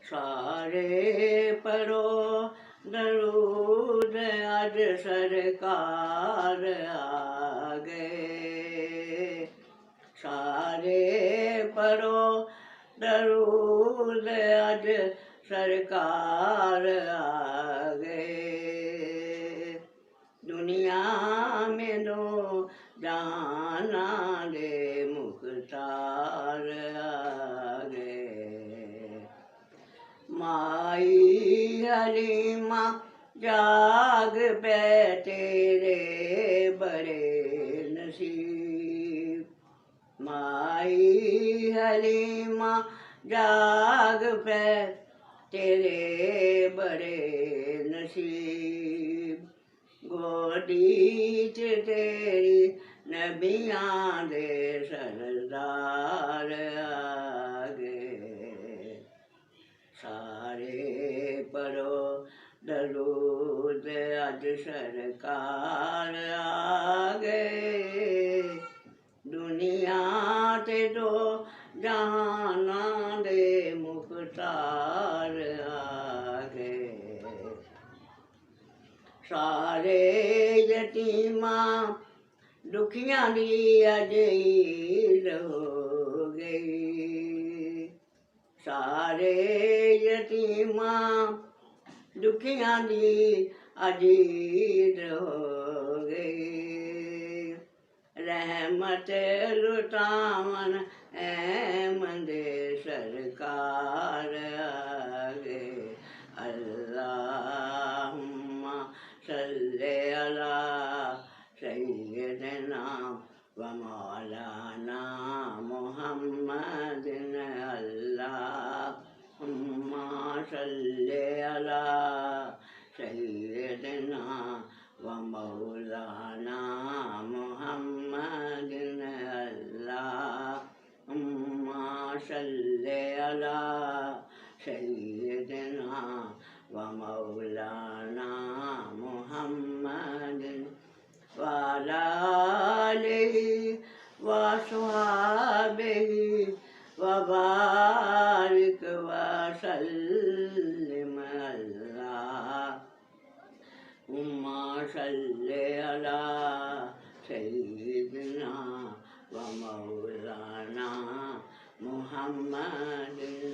सारे पढ़ो दरूद आज सरकार आ गए। सारे पढ़ो दरूद आज सरकार आ गए। दुनिया में दो जाना दे मुख्तार आ गए। माई हलीमा जाग पे तेरे बड़े नसीब। माई हलीमा जाग पे तेरे बड़े नसीब। गोदी च तेरी नबियां दे सरदार आ गए। सारे पढ़ो दरूद अज सरकार आ गए। दुनिया ते दो जहाना दे मुख्तार आ गए। सारे यतीमां दुखियां दी अज ईद हो गई। सारे यतीमां दुखियां दी अज ईद हो गई। रहमत लुटावन अहमद सरकार आ गए। अल्लाहुम्मा सल्ले अला सय्यदना व मौलाना मुहम्मदिन। अल्लाहुम्मा सल्ले अला सय्यदना व मौलाना मुहम्मदिन। अल्लाहुम्मा सल्ले अला सय्यदना व मौलाना मुहम्मदिन व अला आलिहि व अस्हाबिहि व बारिक व सल्लिम। अल्लाहुम्मा सल्ले अला सय्यिदना व मौलाना मुहम्मदिन।